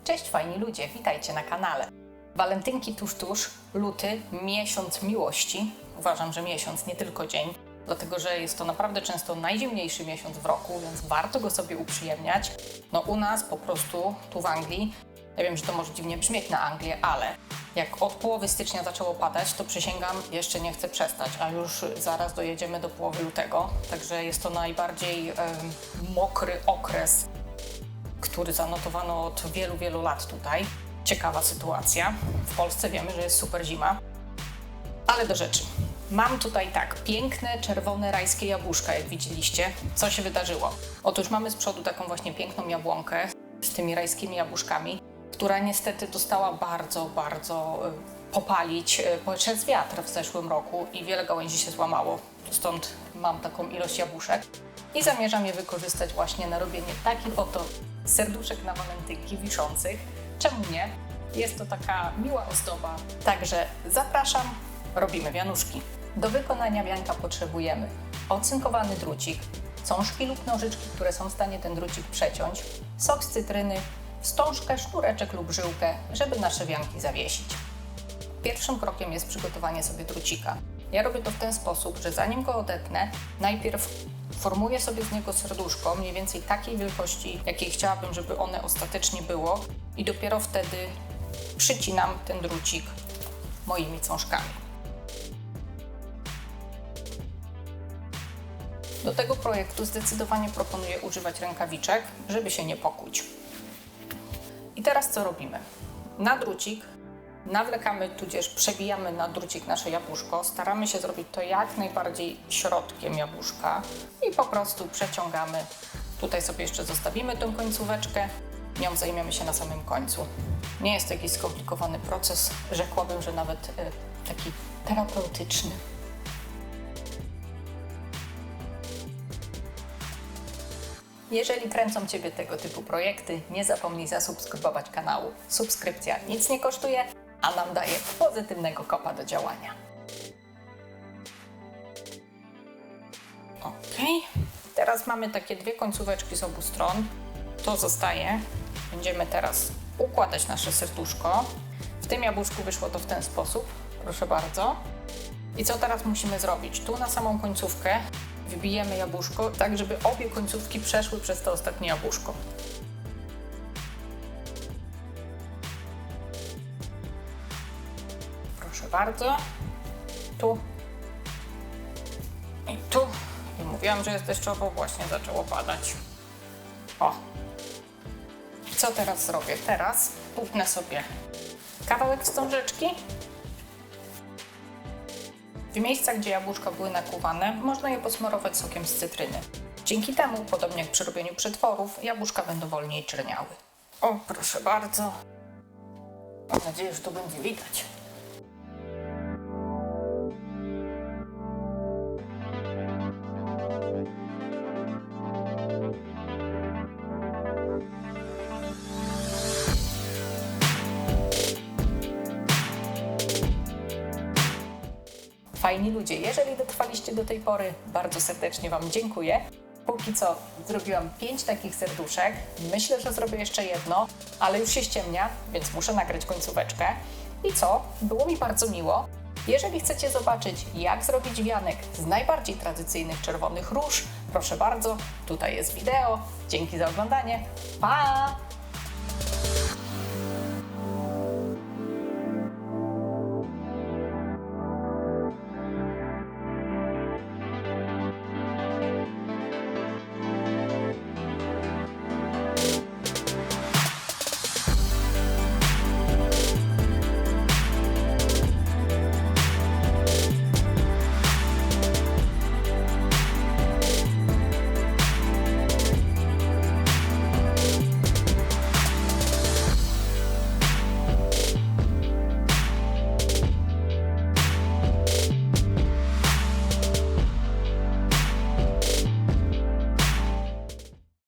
Cześć fajni ludzie, witajcie na kanale. Walentynki tuż, luty, miesiąc miłości. Uważam, że miesiąc, nie tylko dzień, dlatego że jest to naprawdę często najzimniejszy miesiąc w roku, więc warto go sobie uprzyjemniać. No u nas po prostu, tu w Anglii, ja wiem, że to może dziwnie brzmieć na Anglię, ale jak od połowy stycznia zaczęło padać, to przysięgam, jeszcze nie chcę przestać, a już zaraz dojedziemy do połowy lutego, także jest to najbardziej mokry okres, który zanotowano od wielu lat tutaj. Ciekawa sytuacja. W Polsce wiemy, że jest super zima. Ale do rzeczy. Mam tutaj tak, piękne, czerwone rajskie jabłuszka, jak widzieliście. Co się wydarzyło? Otóż mamy z przodu taką właśnie piękną jabłonkę z tymi rajskimi jabłuszkami, która niestety dostała bardzo popalić przez wiatr w zeszłym roku i wiele gałęzi się złamało. Stąd mam taką ilość jabłuszek i zamierzam je wykorzystać właśnie na robienie takich oto serduszek na walentynki wiszących. Czemu nie? Jest to taka miła ozdoba. Także zapraszam, robimy wianuszki. Do wykonania wianka potrzebujemy ocynkowany drucik, cążki lub nożyczki, które są w stanie ten drucik przeciąć, sok z cytryny, wstążkę, sznureczek lub żyłkę, żeby nasze wianki zawiesić. Pierwszym krokiem jest przygotowanie sobie drucika. Ja robię to w ten sposób, że zanim go odetnę, najpierw formuję sobie z niego serduszko, mniej więcej takiej wielkości, jakiej chciałabym, żeby one ostatecznie było, i dopiero wtedy przycinam ten drucik moimi cążkami. Do tego projektu zdecydowanie proponuję używać rękawiczek, żeby się nie pokłuć. I teraz co robimy? Na drucik nawlekamy, tudzież przebijamy na drucik nasze jabłuszko. Staramy się zrobić to jak najbardziej środkiem jabłuszka i po prostu przeciągamy. Tutaj sobie jeszcze zostawimy tę końcóweczkę, nią zajmiemy się na samym końcu. Nie jest to jakiś skomplikowany proces, rzekłabym, że nawet taki terapeutyczny. Jeżeli kręcą Ciebie tego typu projekty, nie zapomnij zasubskrybować kanału. Subskrypcja nic nie kosztuje, a nam daje pozytywnego kopa do działania. Ok, teraz mamy takie dwie końcóweczki z obu stron. To zostaje. Będziemy teraz układać nasze serduszko. W tym jabłuszku wyszło to w ten sposób, proszę bardzo. I co teraz musimy zrobić? Tu na samą końcówkę wybijemy jabłuszko, tak żeby obie końcówki przeszły przez to ostatnie jabłuszko. Proszę bardzo. Tu. I tu. I mówiłam, że jest deszczowo, właśnie zaczęło padać. O. Co teraz zrobię? Teraz utnę sobie kawałek wstążeczki. W miejscach, gdzie jabłuszka były nakłuwane, można je posmarować sokiem z cytryny. Dzięki temu, podobnie jak przy robieniu przetworów, jabłuszka będą wolniej czerniały. O, proszę bardzo. Mam nadzieję, że to będzie widać. Fajni ludzie, jeżeli dotrwaliście do tej pory, bardzo serdecznie Wam dziękuję. Póki co zrobiłam 5 takich serduszek. Myślę, że zrobię jeszcze jedno, ale już się ściemnia, więc muszę nagrać końcóweczkę. I co? Było mi bardzo miło. Jeżeli chcecie zobaczyć, jak zrobić wianek z najbardziej tradycyjnych czerwonych róż, proszę bardzo, tutaj jest wideo. Dzięki za oglądanie. Pa!